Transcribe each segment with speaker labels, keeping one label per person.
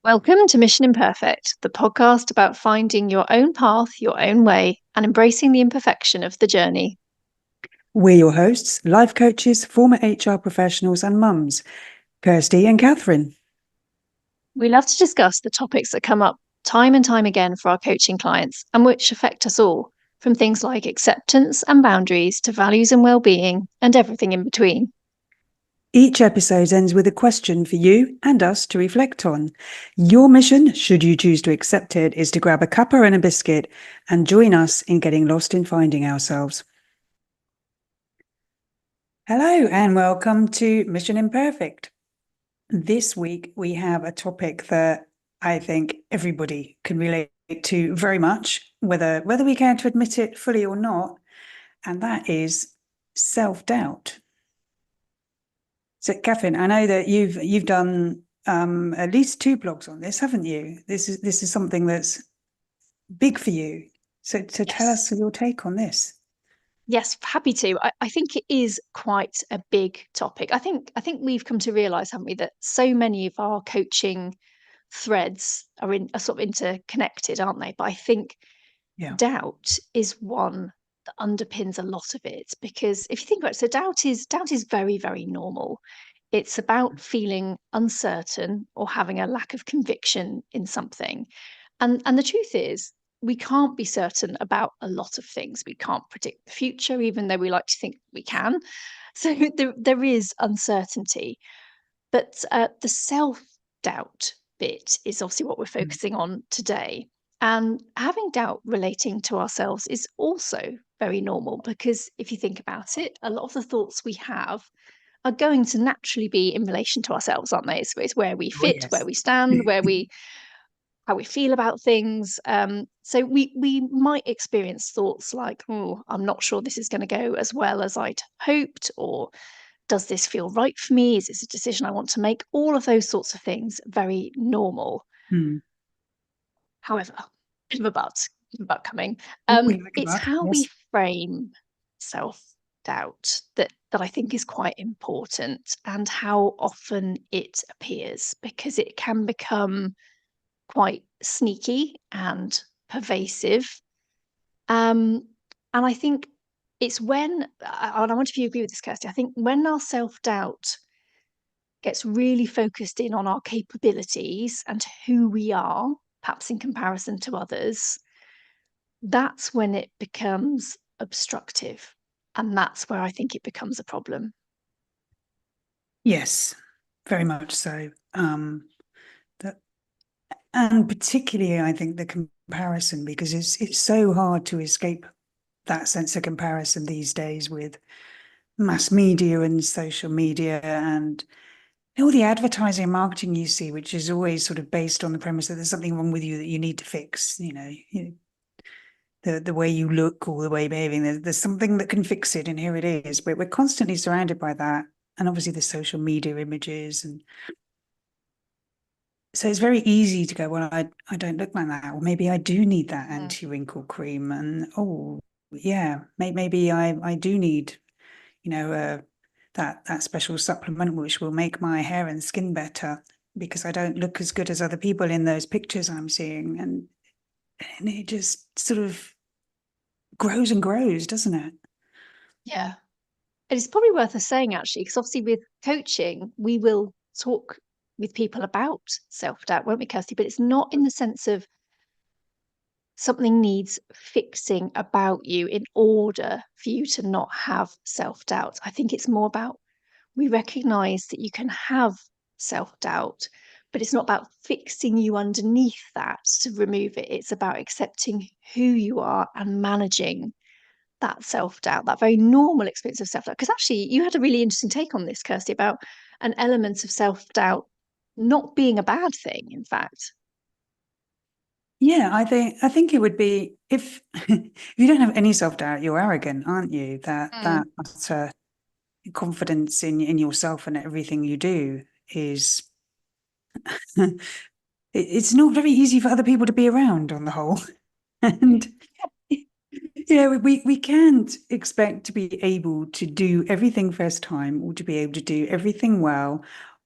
Speaker 1: Welcome to Mission Imperfect, the podcast about finding your own path, your own way, and embracing the imperfection of the journey.
Speaker 2: We're your hosts, life coaches, former HR professionals, and mums, Kirsty and Kathryn.
Speaker 1: We love to discuss the topics that come up time and time again for our coaching clients and which affect us all, from things like acceptance and boundaries to values and well-being and everything in between.
Speaker 2: Each episode ends with a question for you and us to reflect on. Your mission, should you choose to accept it, is to grab a cuppa and a biscuit and join us in getting lost in finding ourselves. Hello and welcome to Mission Imperfect. This week we have a topic that I think everybody can relate to very much, whether we care to admit it fully or not, and that is self-doubt. So, Kathryn, I know that you've done at least 2 blogs on this, haven't you? This is something that's big for you. So tell us your take on this.
Speaker 1: Yes, happy to. I think it is quite a big topic. I think we've come to realise, haven't we, that so many of our coaching threads are sort of interconnected, aren't they? But I think doubt is one that underpins a lot of it, because if you think about it, so doubt is very, very normal. It's about feeling uncertain or having a lack of conviction in something. And the truth is, we can't be certain about a lot of things. We can't predict the future, even though we like to think we can. So there is uncertainty. But the self-doubt bit is obviously what we're focusing on today. And having doubt relating to ourselves is also very normal, because if you think about it, a lot of the thoughts we have are going to naturally be in relation to ourselves, aren't they? It's where we fit,
Speaker 2: Yes.
Speaker 1: where we stand, how we feel about things. So we might experience thoughts like, "Oh, I'm not sure this is going to go as well as I'd hoped," or "Does this feel right for me? Is this a decision I want to make?" All of those sorts of things, very normal.
Speaker 2: Hmm.
Speaker 1: However, bit of a but coming.
Speaker 2: We like
Speaker 1: It's
Speaker 2: that.
Speaker 1: how we
Speaker 2: Yes.
Speaker 1: frame self-doubt that I think is quite important, and how often it appears, because it can become quite sneaky and pervasive. And I think it's when, and I wonder if you agree with this, Kirsty. I think when our self-doubt gets really focused in on our capabilities and who we are, perhaps in comparison to others, that's when it becomes obstructive. And that's where I think it becomes a problem.
Speaker 2: Yes, very much so. That, and particularly, I think the comparison, because it's so hard to escape that sense of comparison these days with mass media and social media and all the advertising and marketing you see, which is always sort of based on the premise that there's something wrong with you that you need to fix. The way you look or the way you're behaving, there's something that can fix it, and here it is. But we're constantly surrounded by that, and obviously the social media images, and so it's very easy to go, well, I don't look like that, or maybe I do need that anti-wrinkle cream, and oh yeah, maybe I do need, that special supplement which will make my hair and skin better because I don't look as good as other people in those pictures I'm seeing, and it just sort of grows and grows, doesn't it?
Speaker 1: Yeah. And it's probably worth us saying, actually, because obviously with coaching, we will talk with people about self-doubt, won't we, Kirsty? But it's not in the sense of something needs fixing about you in order for you to not have self-doubt. I think it's more about, we recognize that you can have self-doubt, but it's not about fixing you underneath that to remove it. It's about accepting who you are and managing that self-doubt, that very normal experience of self-doubt. Because actually, you had a really interesting take on this, Kirsty, about an element of self-doubt not being a bad thing, in fact.
Speaker 2: Yeah, I think it would be if if you don't have any self-doubt, you're arrogant, aren't you? That utter confidence in yourself and everything you do is it's not very easy for other people to be around on the whole. And we can't expect to be able to do everything first time, or to be able to do everything well,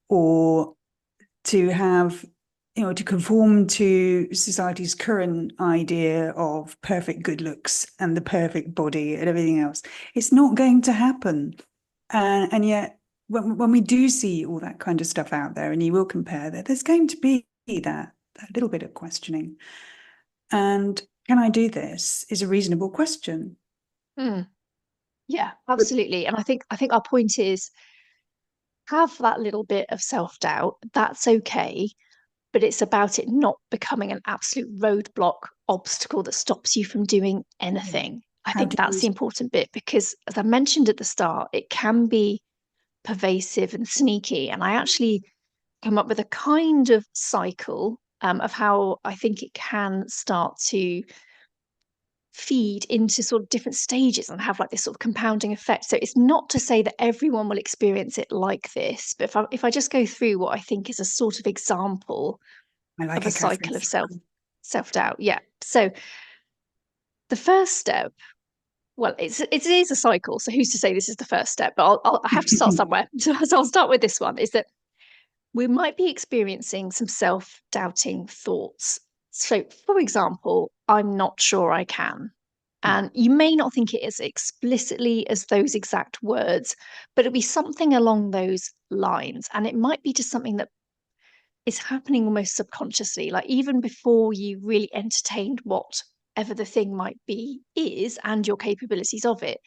Speaker 2: or to have to conform to society's current idea of perfect good looks and the perfect body and everything else. It's not going to happen. And yet, when we do see all that kind of stuff out there, and you will compare that, there's going to be that little bit of questioning. And can I do this is a reasonable question.
Speaker 1: Mm, yeah, absolutely. And I think our point is have that little bit of self-doubt. That's okay, but it's about it not becoming an absolute roadblock obstacle that stops you from doing
Speaker 2: Yeah.
Speaker 1: anything. I
Speaker 2: How
Speaker 1: think
Speaker 2: do
Speaker 1: that's
Speaker 2: we?
Speaker 1: the important bit because, as I mentioned at the start, it can be pervasive and sneaky. And I actually come up with a kind of cycle of how I think it can start to feed into sort of different stages and have like this sort of compounding effect. So it's not to say that everyone will experience it like this, but if I just go through what I think is a sort of example
Speaker 2: I
Speaker 1: of
Speaker 2: like
Speaker 1: a
Speaker 2: it, Kathryn.
Speaker 1: cycle of self-doubt. Yeah. So the first step, well, it is a cycle. So who's to say this is the first step? But I have to start somewhere. So I'll start with this one. Is that we might be experiencing some self-doubting thoughts. So, for example, I'm not sure I can.
Speaker 2: Yeah.
Speaker 1: And you may not think it as explicitly as those exact words, but it'll be something along those lines. And it might be just something that is happening almost subconsciously, like even before you really entertained whatever the thing might be is and your capabilities of it,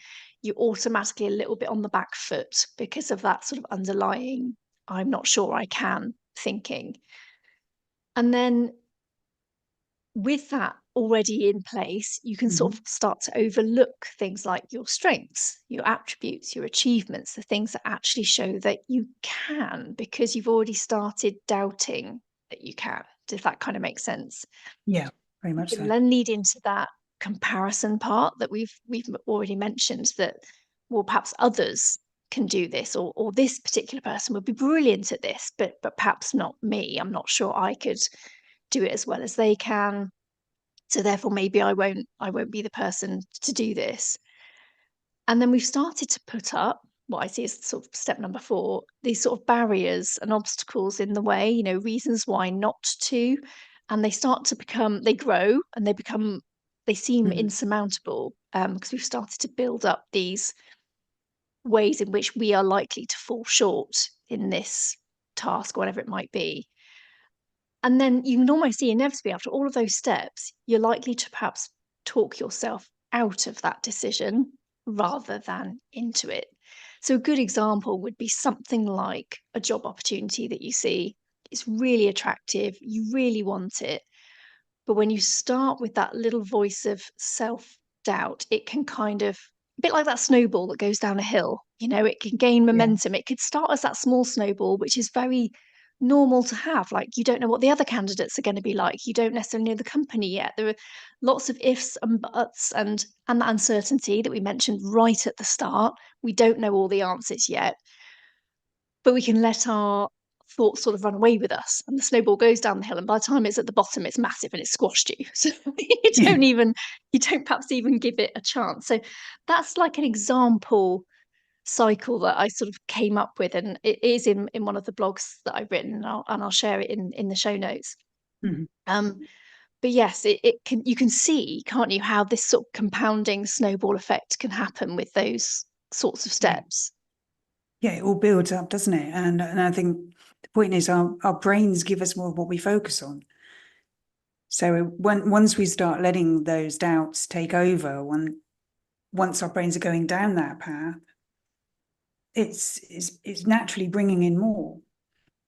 Speaker 1: you're automatically a little bit on the back foot because of that sort of underlying, I'm not sure I can thinking. And then with that already in place, you can sort
Speaker 2: Mhm.
Speaker 1: of start to overlook things like your strengths, your attributes, your achievements, the things that actually show that you can, because you've already started doubting that you can. If that kind of makes sense.
Speaker 2: Yeah, very
Speaker 1: You
Speaker 2: much
Speaker 1: can
Speaker 2: so.
Speaker 1: then lead into that comparison part that we've already mentioned that, well, perhaps others can do this, or this particular person would be brilliant at this, but perhaps not me. I'm not sure I could do it as well as they can, so therefore maybe I won't be the person to do this. And then we've started to put up what I see as sort of step number 4, these sort of barriers and obstacles in the way, reasons why not to. And they start to become, they grow and they seem
Speaker 2: Mhm.
Speaker 1: insurmountable, because we've started to build up these ways in which we are likely to fall short in this task, whatever it might be. And then you can almost see inevitably after all of those steps, you're likely to perhaps talk yourself out of that decision rather than into it. So, a good example would be something like a job opportunity that you see. It's really attractive, you really want it, but when you start with that little voice of self doubt, it can kind of, a bit like that snowball that goes down a hill, it can gain
Speaker 2: Yeah.
Speaker 1: momentum. It could start as that small snowball, which is very normal to have. Like, you don't know what the other candidates are going to be like. You don't necessarily know the company yet. There are lots of ifs and buts and that uncertainty that we mentioned right at the start. We don't know all the answers yet, but we can let our thoughts sort of run away with us, and the snowball goes down the hill, and by the time it's at the bottom it's massive and it's squashed you. So you don't perhaps even give it a chance. So that's like an example cycle that I sort of came up with, and it is in one of the blogs that I've written, and I'll share it in the show notes.
Speaker 2: Mhm.
Speaker 1: um but yes, it can, you can see, can't you, how this sort of compounding snowball effect can happen with those sorts of
Speaker 2: Yeah.
Speaker 1: steps.
Speaker 2: Yeah, it all builds up, doesn't it? And I think the point is our brains give us more of what we focus on. So once we start letting those doubts take over, once our brains are going down that path, it's naturally bringing in more.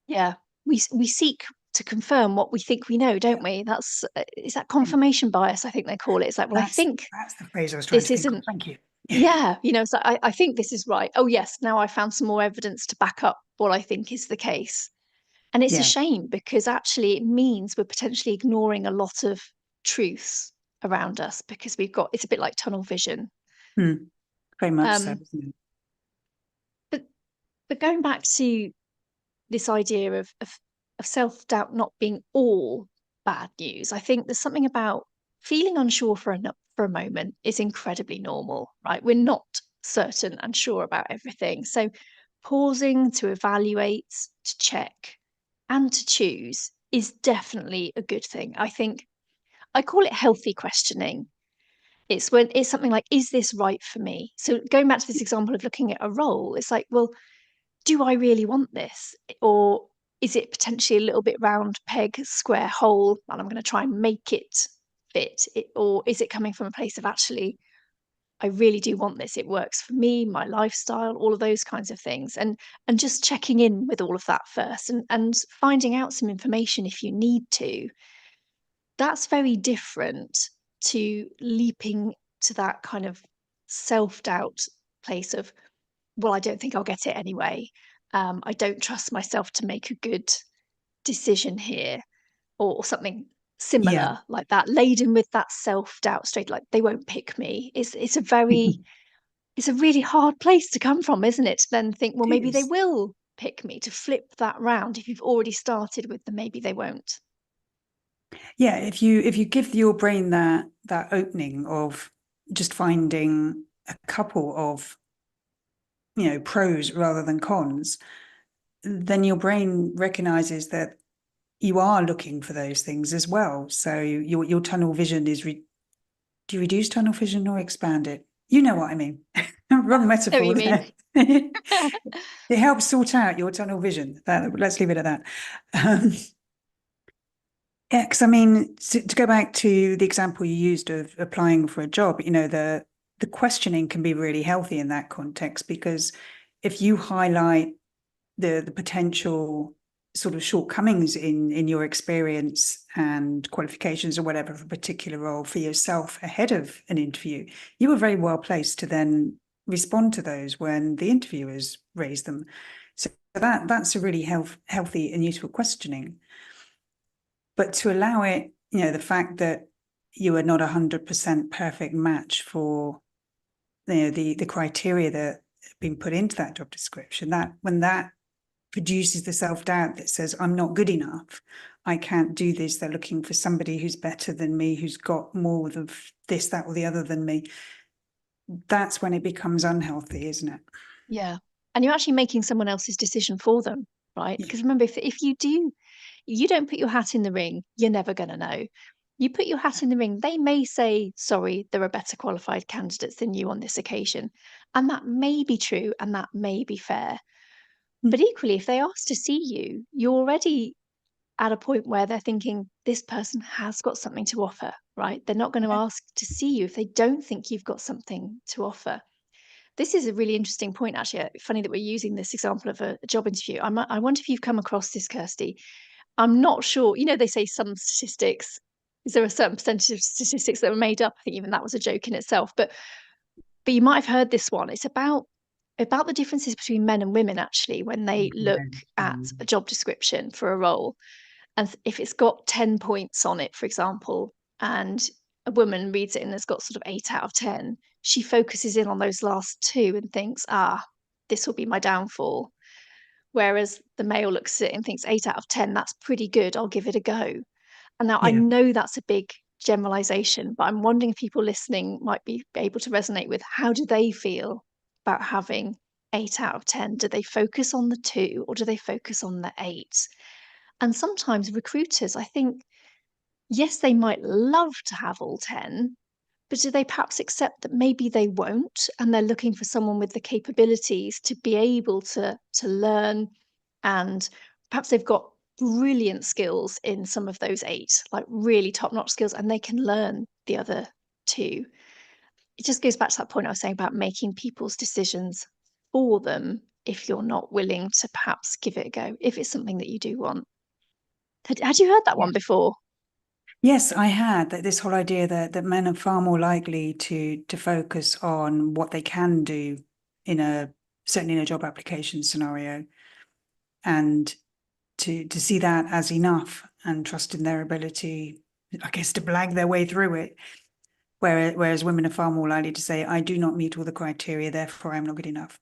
Speaker 1: Yeah, we seek to confirm what we think we know,
Speaker 2: Yeah.
Speaker 1: don't we? That's is that
Speaker 2: Yeah.
Speaker 1: confirmation bias, I think they call it. It's like, well, I
Speaker 2: That's
Speaker 1: think
Speaker 2: that's the phrase I was trying
Speaker 1: this
Speaker 2: to think of.
Speaker 1: isn't.
Speaker 2: Thank you. Yeah.
Speaker 1: Yeah, so I think this is right. Oh yes, now I found some more evidence to back up what I think is the case. And it's a
Speaker 2: Yeah.
Speaker 1: shame because actually it means we're potentially ignoring a lot of truths around us because it's a bit like tunnel vision.
Speaker 2: Hmm. Very much so,
Speaker 1: Um,
Speaker 2: isn't it?
Speaker 1: but but going back to this idea of self-doubt not being all bad news. I think there's something about feeling unsure for a moment is incredibly normal, right? We're not certain and sure about everything. So pausing to evaluate, to check, and to choose is definitely a good thing. I think I call it healthy questioning. It's when it's something like, is this right for me? So going back to this example of looking at a role, it's like, well, do I really want this? Or is it potentially a little bit round peg, square hole, and I'm going to try and make it fit? Or is it coming from a place of actually, I really do want this. It works for me, my lifestyle, all of those kinds of things. And just checking in with all of that first and finding out some information if you need to. That's very different to leaping to that kind of self-doubt place of, well, I don't think I'll get it anyway. I don't trust myself to make a good decision here, or something
Speaker 2: Yeah.
Speaker 1: similar like that, laden with that self-doubt straight, like they won't pick me. It's a very it's a really hard place to come from, isn't it? To then think, well,
Speaker 2: It
Speaker 1: maybe they
Speaker 2: is.
Speaker 1: will pick me, to flip that round if you've already started with the maybe they won't.
Speaker 2: Yeah, if you give your brain that opening of just finding a couple of, pros rather than cons, then your brain recognizes that you are looking for those things as well. So your tunnel vision is do you reduce tunnel vision or expand it? You know what I mean.
Speaker 1: Yeah,
Speaker 2: Wrong
Speaker 1: I know what
Speaker 2: metaphor
Speaker 1: you mean.
Speaker 2: there. It helps sort out your tunnel vision. Let's leave it at that. Um, yeah, because I mean, to go back to the example you used of applying for a job, the questioning can be really healthy in that context, because if you highlight the potential sort of shortcomings in your experience and qualifications or whatever for a particular role for yourself ahead of an interview, you were very well placed to then respond to those when the interviewers raise them. So that's a really healthy and useful questioning. But to allow it, the fact that you are not 100% perfect match for the criteria that have been put into that job description, that when that produces the self-doubt that says, I'm not good enough, I can't do this, they're looking for somebody who's better than me, who's got more of this, that, or the other than me, that's when it becomes unhealthy, isn't it?
Speaker 1: Yeah. And you're actually making someone else's decision for them, right?
Speaker 2: Yeah.
Speaker 1: Because remember, if you don't put your hat in the ring, you're never going to know. You put your hat in the ring, they may say, sorry, there are better qualified candidates than you on this occasion. And that may be true and that may be fair. But equally, if they ask to see you, you're already at a point where they're thinking, this person has got something to offer, right? They're not going to ask to see you if they don't think you've got something to offer. This is a really interesting point, actually. Funny that we're using this example of a job interview. I wonder if you've come across this, Kirsty. I'm not sure. They say some statistics. Is there a certain percentage of statistics that were made up? I think even that was a joke in itself. But you might have heard this one. It's about the differences between men and women, actually, when they look at a job description for a role. And if it's got 10 points on it, for example, and a woman reads it and it's got sort of 8 out of 10, she focuses in on those last two and thinks, this will be my downfall. Whereas the male looks at it and thinks 8 out of 10, that's pretty good. I'll give it a go. And now I
Speaker 2: Yeah.
Speaker 1: know that's a big generalization, but I'm wondering if people listening might be able to resonate with, how do they feel about having 8 out of 10? Do they focus on the two or do they focus on the eight? And sometimes recruiters, I think, yes, they might love to have all 10, but do they perhaps accept that maybe they won't? And they're looking for someone with the capabilities to be able to learn, and perhaps they've got brilliant skills in some of those eight, like really top-notch skills, and they can learn the other two. It just goes back to that point I was saying about making people's decisions for them if you're not willing to perhaps give it a go, if it's something that you do want. Had you heard that
Speaker 2: Yeah.
Speaker 1: one before?
Speaker 2: Yes, I had that this whole idea that men are far more likely to focus on what they can do in certainly in a job application scenario, and to see that as enough and trust in their ability, I guess, to blag their way through it. Whereas women are far more likely to say, I do not meet all the criteria, therefore I'm not good enough.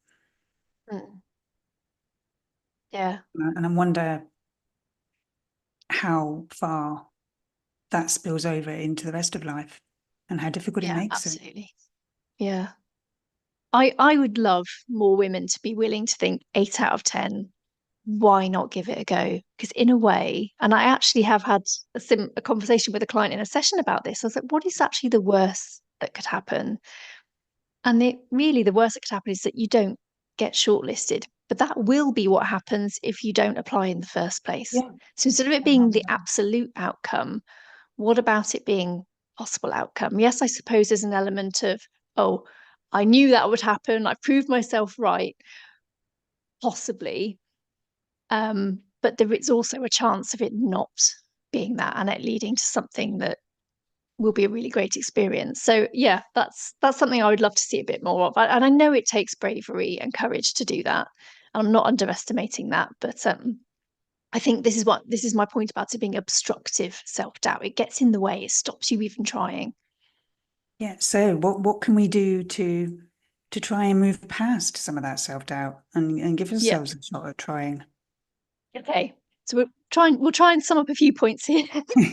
Speaker 1: Mm. Yeah,
Speaker 2: And I wonder how far that spills over into the rest of life and how difficult it
Speaker 1: yeah,
Speaker 2: makes it.
Speaker 1: absolutely. Yeah. I would love more women to be willing to think 8 out of 10 why not give it a go? Because in a way, and I actually have had a conversation with a client in a session about this. I was like, what is actually the worst that could happen? And the worst that could happen is that you don't get shortlisted. But that will be what happens if you don't apply in the first place.
Speaker 2: Yeah.
Speaker 1: So instead of it being the absolute outcome, what about it being possible outcome? Yes, I suppose there's an element of, oh, I knew that would happen. I proved myself right, possibly. But there is also a chance of it not being that and it leading to something that will be a really great experience. So yeah, that's something I would love to see a bit more of. And I know it takes bravery and courage to do that. I'm not underestimating that, but I think this is my point about it being obstructive self-doubt. It gets in the way, it stops you even trying.
Speaker 2: Yeah. So what can we do to try and move past some of that self-doubt and give
Speaker 1: Yeah.
Speaker 2: ourselves a shot at trying?
Speaker 1: Okay. So we'll try and sum up a few points here.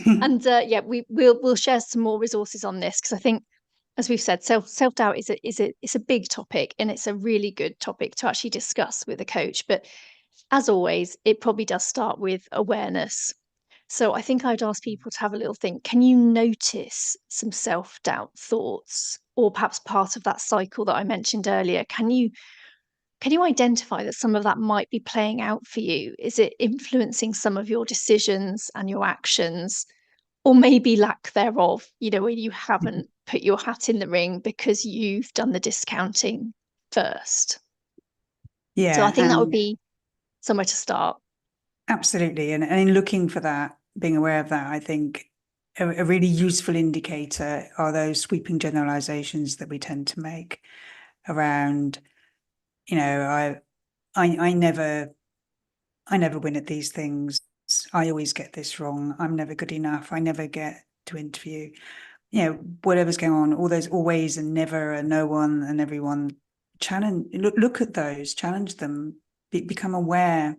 Speaker 1: And yeah, we'll share some more resources on this because I think, as we've said, self-doubt is a big topic and it's a really good topic to actually discuss with a coach. But as always, it probably does start with awareness. So I think I'd ask people to have a little think. Can you notice some self-doubt thoughts, or perhaps part of that cycle that I mentioned earlier? Can you identify that some of that might be playing out for you? Is it influencing some of your decisions and your actions, or maybe lack thereof, where you haven't put your hat in the ring because you've done the discounting first? So I
Speaker 2: Yeah,
Speaker 1: think that would
Speaker 2: and
Speaker 1: be somewhere to start.
Speaker 2: absolutely. And in looking for that, being aware of that, I think a really useful indicator are those sweeping generalizations that we tend to make around, you know, I I never win at these things. I always get this wrong. I'm never good enough. I never get to interview. Whatever's going on, all those always and never and no one and everyone, look at those, challenge them, become aware,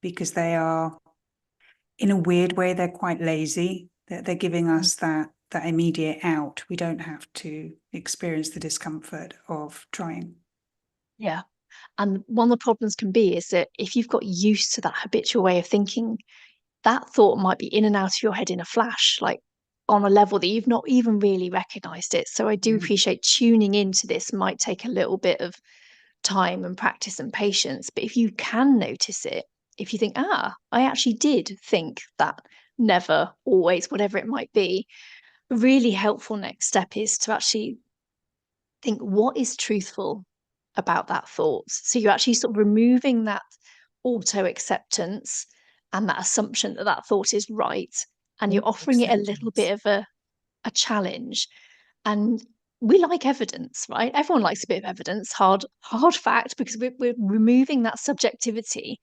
Speaker 2: because they are, in a weird way, they're quite lazy. They're giving
Speaker 1: Mm.
Speaker 2: us that immediate out. We don't have to experience the discomfort of trying.
Speaker 1: Yeah. And one of the problems can be is that if you've got used to that habitual way of thinking, that thought might be in and out of your head in a flash, like on a level that you've not even really recognized it. So I do
Speaker 2: Mm.
Speaker 1: appreciate tuning into this might take a little bit of time and practice and patience. But if you can notice it, if you think, I actually did think that, never, always, whatever it might be, a really helpful next step is to actually think, what is truthful about that thought? So you're actually sort of removing that auto acceptance and that assumption that that thought is right. And you're offering it a little
Speaker 2: Acceptance.
Speaker 1: bit of a challenge. And we like evidence, right? Everyone likes a bit of evidence, hard fact, because we're removing that subjectivity.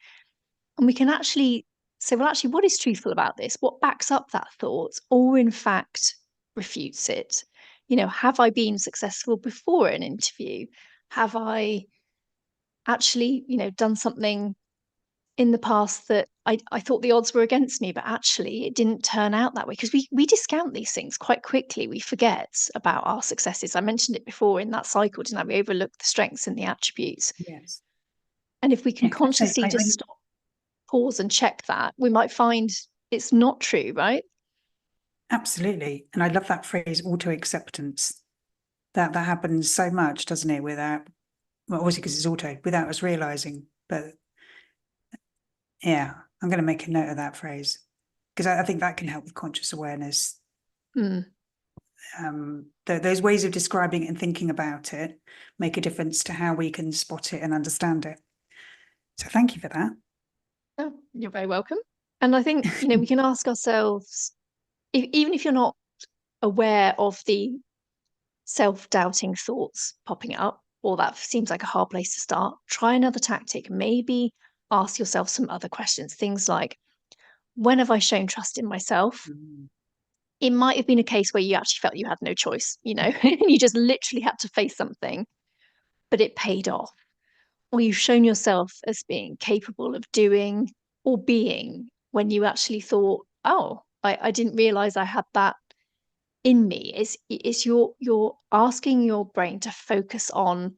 Speaker 1: And we can actually say, well, actually, what is truthful about this? What backs up that thought, or in fact refutes it? Have I been successful before an interview? Have I actually, done something in the past that I thought the odds were against me, but actually it didn't turn out that way? Because we discount these things quite quickly. We forget about our successes. I mentioned it before in that cycle, didn't I? We overlook the strengths and the attributes.
Speaker 2: Yes.
Speaker 1: And if we can
Speaker 2: Yeah, can I say,
Speaker 1: consciously just stop, pause, and check that, we might find it's not true, right?
Speaker 2: absolutely. And I love that phrase, auto acceptance. That happens so much, doesn't it? Without, well, obviously because it's auto, without us realizing. But yeah, I'm going to make a note of that phrase because I think that can help with conscious awareness.
Speaker 1: Mm.
Speaker 2: Those ways of describing it and thinking about it make a difference to how we can spot it and understand it. So thank you for that.
Speaker 1: Oh, you're very welcome. And I think, we can ask ourselves, even if you're not aware of the self-doubting thoughts popping up, or that seems like a hard place to start, try another tactic. Maybe ask yourself some other questions. Things like, when have I shown trust in myself?
Speaker 2: Mm.
Speaker 1: It might have been a case where you actually felt you had no choice, you just literally had to face something, but it paid off. Or you've shown yourself as being capable of doing or being when you actually thought, oh, I didn't realize I had that in me. It's you're asking your brain to focus on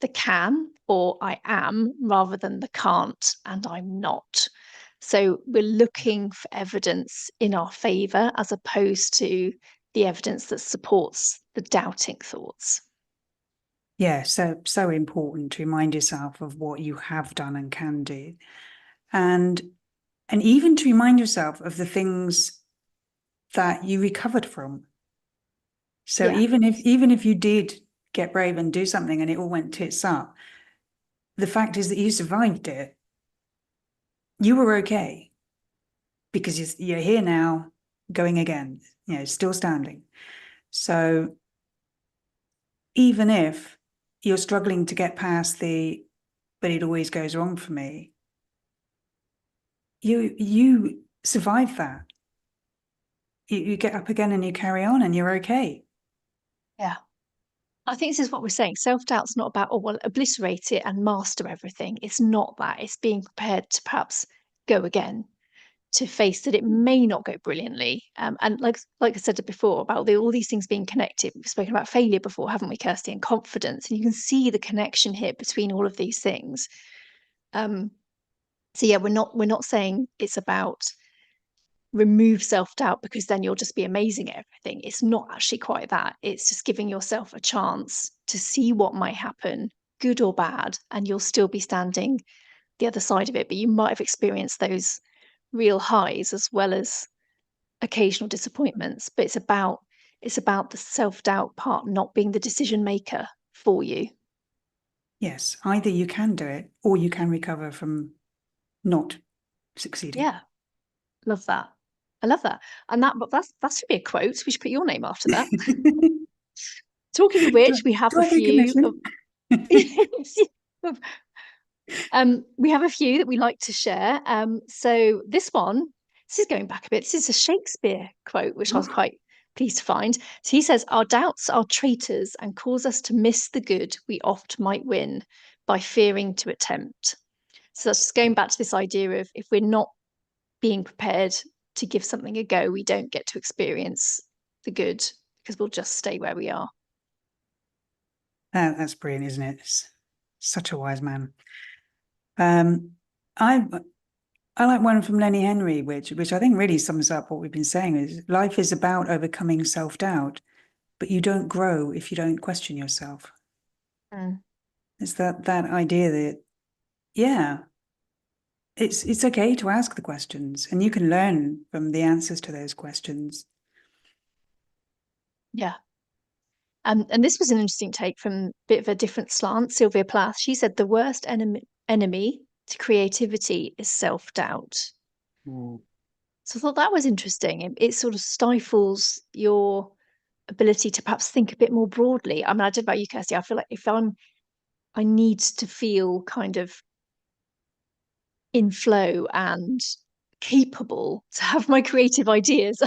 Speaker 1: the can or I am rather than the can't and I'm not. So we're looking for evidence in our favor as opposed to the evidence that supports the doubting thoughts.
Speaker 2: Yeah, so important to remind yourself of what you have done and can do. And even to remind yourself of the things that you recovered from. So
Speaker 1: Yeah.
Speaker 2: even if you did get brave and do something and it all went tits up, the fact is that you survived it. You were okay because you're here now, going again, still standing. So even if you're struggling to get past but it always goes wrong for me, you survive that. You get up again and you carry on and you're okay.
Speaker 1: Yeah. I think this is what we're saying. Self-doubt's not about, oh, well, obliterate it and master everything. It's not that. It's being prepared to perhaps go again, to face that it may not go brilliantly. And like I said before about all these things being connected. We've spoken about failure before, haven't we, Kirsty? And confidence. And you can see the connection here between all of these things. So yeah, we're not saying it's about remove self-doubt because then you'll just be amazing at everything. It's not actually quite that. It's just giving yourself a chance to see what might happen, good or bad, and you'll still be standing the other side of it, but you might have experienced those real highs as well as occasional disappointments. But it's about the self-doubt part not being the decision maker for you.
Speaker 2: Yes, either you can do it or you can recover from not succeeding.
Speaker 1: Yeah, love that. I love that. And that should be a quote. We should put your name after that.
Speaker 2: do,
Speaker 1: Talking of which, we have
Speaker 2: do
Speaker 1: a
Speaker 2: I get
Speaker 1: few of
Speaker 2: commission?
Speaker 1: we have a few that we like to share. So this is going back a bit. This is a Shakespeare quote, which I was quite pleased to find. So he says, "Our doubts are traitors and cause us to miss the good we oft might win by fearing to attempt." So that's just going back to this idea of if we're not being prepared to give something a go, we don't get to experience the good because we'll just stay where we are.
Speaker 2: That's brilliant, isn't it? It's such a wise man. Um, I I like one from Lenny Henry, which I think really sums up what we've been saying: is life is about overcoming self-doubt, but you don't grow if you don't question yourself.
Speaker 1: Mm.
Speaker 2: It's that idea that, yeah, it's okay to ask the questions and you can learn from the answers to those questions.
Speaker 1: Yeah. And this was an interesting take from a bit of a different slant. Sylvia Plath, she said the worst enemy to creativity is self-doubt.
Speaker 2: Mm.
Speaker 1: So I thought that was interesting. It sort of stifles your ability to perhaps think a bit more broadly. I mean, I don't know about you, Kirsty. I feel like I need to feel kind of in flow and capable to have my creative ideas.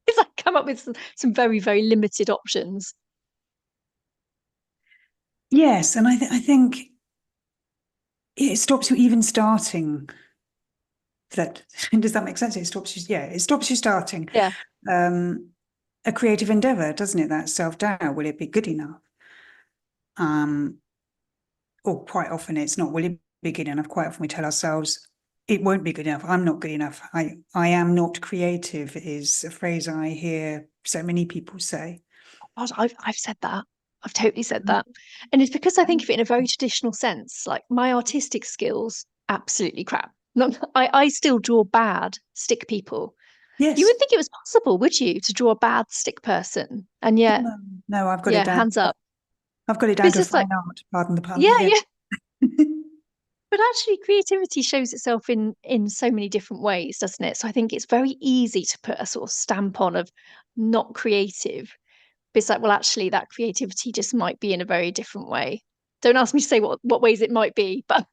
Speaker 1: Because I come up with some very, very limited options.
Speaker 2: Yes, and I think it stops you even starting. That does that make sense? It stops you. Yeah, it stops you starting
Speaker 1: Yeah.
Speaker 2: um, a creative endeavor, doesn't it? That self-doubt. Will it be good enough? Or quite often it's not. Will it be good enough? Quite often we tell ourselves it won't be good enough. I'm not good enough. I am not creative is a phrase I hear so many people say.
Speaker 1: God, I've said that. I've totally said that. And it's because I think of it in a very traditional sense. Like my artistic skills, absolutely crap. Not, I still draw bad stick people. You
Speaker 2: Yes.
Speaker 1: would think it was possible, would you, to draw a bad stick person? And
Speaker 2: Oh,
Speaker 1: yet,
Speaker 2: no, no, I've got it
Speaker 1: yeah,
Speaker 2: down.
Speaker 1: hands up.
Speaker 2: I've got it
Speaker 1: But
Speaker 2: down
Speaker 1: it's
Speaker 2: to
Speaker 1: just like,
Speaker 2: fine art. Pardon the pun.
Speaker 1: yeah,
Speaker 2: Yeah.
Speaker 1: yeah. But actually, creativity shows itself in so many different ways, doesn't it? So I think it's very easy to put a sort of stamp on of not creative. But it's like, well, actually, that creativity just might be in a very different way. Don't ask me to say what ways it might be, but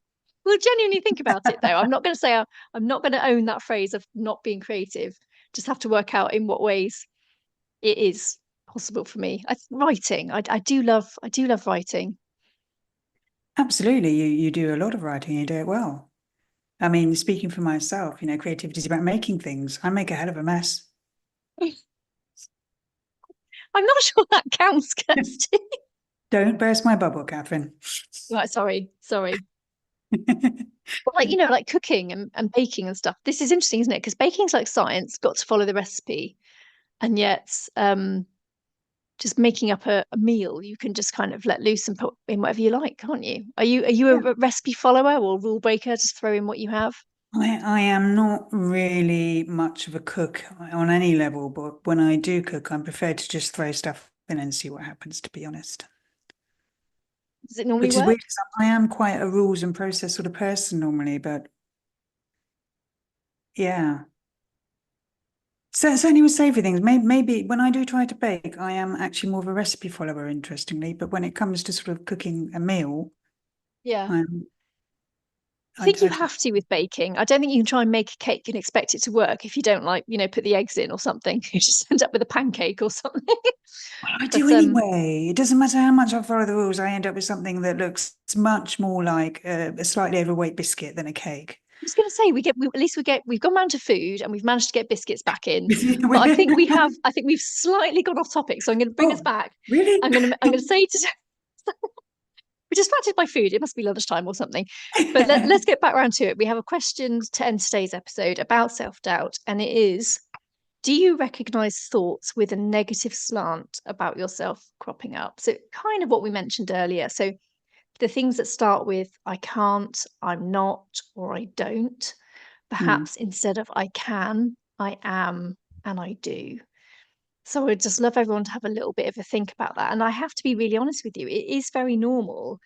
Speaker 1: we'll genuinely think about it though. I'm not going to say I'm not going to own that phrase of not being creative. Just have to work out in what ways it is possible for me. Writing, I do love writing.
Speaker 2: Absolutely. You do a lot of writing, you do it well. I mean, speaking for myself, creativity is about making things. I make a hell of a mess.
Speaker 1: I'm not sure that counts, Kirsty.
Speaker 2: Don't burst my bubble, Kathryn.
Speaker 1: Right, sorry. But like, like cooking and baking and stuff. This is interesting, isn't it? Because baking's like science, got to follow the recipe. And yet, just making up a meal, you can just kind of let loose and put in whatever you like, can't you? Are you
Speaker 2: Yeah.
Speaker 1: a recipe follower or rule breaker? Just throw in what you have.
Speaker 2: I am not really much of a cook on any level, but when I do cook, I prefer to just throw stuff in and see what happens, to be honest.
Speaker 1: Does it normally
Speaker 2: Which is
Speaker 1: work?
Speaker 2: weird because I am quite a rules and process sort of person normally, but yeah. So certainly with savoury things, maybe when I do try to bake, I am actually more of a recipe follower, interestingly. But when it comes to sort of cooking a meal,
Speaker 1: Yeah.
Speaker 2: I'm
Speaker 1: I think you
Speaker 2: I
Speaker 1: have to with baking. I don't think you can try and make a cake and expect it to work if you don't like, put the eggs in or something. You just end up with a pancake or something.
Speaker 2: well, I do
Speaker 1: But
Speaker 2: anyway. It doesn't matter how much I follow the rules, I end up with something that looks much more like a slightly overweight biscuit than a cake.
Speaker 1: I was going to say at least we've gone round to food and we've managed to get biscuits back in. But I think we've slightly gone off topic. So I'm going to bring us
Speaker 2: Oh,
Speaker 1: back.
Speaker 2: really?
Speaker 1: I'm going to say to we're distracted by food. It must be lunchtime or something. But let's get back around to it. We have a question to end today's episode about self-doubt, and it is: do you recognize thoughts with a negative slant about yourself cropping up? So kind of what we mentioned earlier. So the things that start with I can't, I'm not, or I don't,
Speaker 2: Hmm.
Speaker 1: perhaps instead of I can, I am, and I do. So I'd just love everyone to have a little bit of a think about that. And I have to be really honest with you, it is very normal.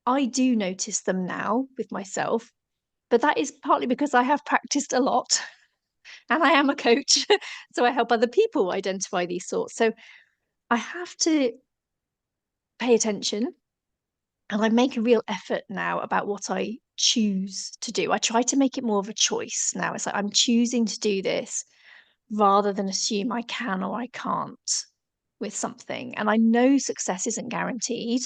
Speaker 1: I do notice them now with myself, but that is partly because I have practiced a lot and I am a coach. So I help other people identify these thoughts. So I have to pay attention and I make a real effort now about what I choose to do. I try to make it more of a choice now. It's like I'm choosing to do this rather than assume I can or I can't with something. And I know success isn't guaranteed,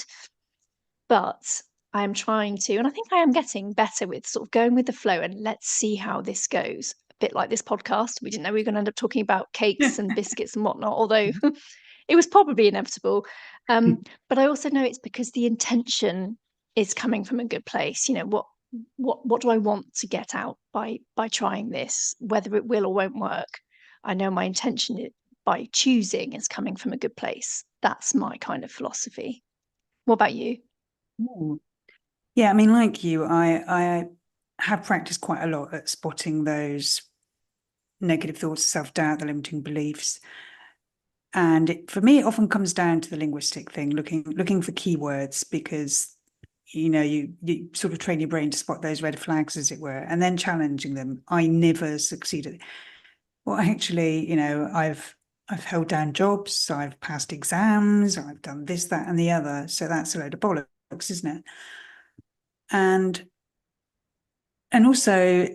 Speaker 1: but I am trying to, and I think I am getting better with sort of going with the flow and let's see how this goes. A bit like this podcast. We didn't know we were going to end up talking about cakes and biscuits and whatnot, although it was probably inevitable. But I also know it's because the intention is coming from a good place. What do I want to get out by trying this, whether it will or won't work? I know my intention by choosing is coming from a good place. That's my kind of philosophy. What about you?
Speaker 2: Ooh. Yeah, I mean, like you, I have practiced quite a lot at spotting those negative thoughts, self-doubt, the limiting beliefs. And for me, it often comes down to the linguistic thing, looking for keywords, because you sort of train your brain to spot those red flags, as it were, and then challenging them. I never succeeded. Well, actually, I've held down jobs, I've passed exams, I've done this, that, and the other. So that's a load of bollocks, isn't it? And also,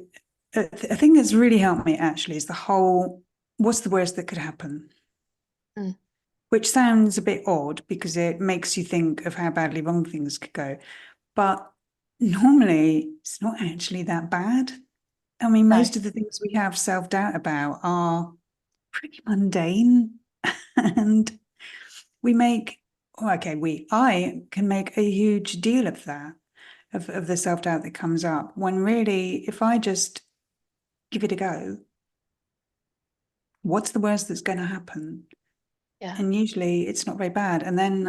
Speaker 2: a thing that's really helped me actually is the whole, what's the worst that could happen?
Speaker 1: Mm,
Speaker 2: Which sounds a bit odd because it makes you think of how badly wrong things could go. But normally, it's not actually that bad. I mean,
Speaker 1: no,
Speaker 2: most of the things we have self-doubt about are pretty mundane. And we make, oh, okay, I can make a huge deal of that, of the self-doubt that comes up, when really, if I just give it a go, what's the worst that's going to happen?
Speaker 1: yeah.
Speaker 2: And usually it's not very bad. And then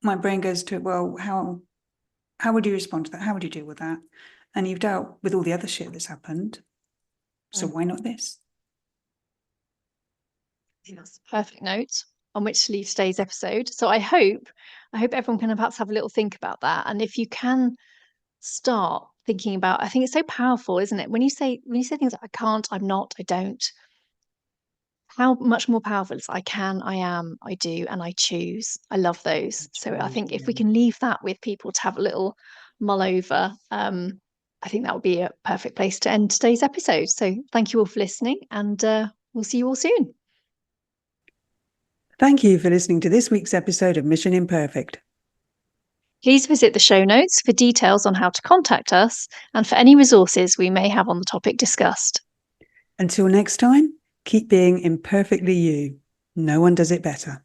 Speaker 2: my brain goes to, well, how would you respond to that? How would you deal with that? And you've dealt with all the other shit that's happened. So
Speaker 1: Mm.
Speaker 2: why not this?
Speaker 1: I think that's the perfect note on which to leave today's episode. So I hope everyone can perhaps have a little think about that. And if you can start thinking about, I think it's so powerful, isn't it? When you say things like I can't, I'm not, I don't, how much more powerful is I can, I am, I do, and I choose. I love those. So I think if we can leave that with people to have a little mull over, I think that would be a perfect place to end today's episode. So thank you all for listening, and we'll see you all soon.
Speaker 2: Thank you for listening to this week's episode of Mission Imperfect.
Speaker 1: Please visit the show notes for details on how to contact us and for any resources we may have on the topic discussed.
Speaker 2: Until next time, keep being imperfectly you. No one does it better.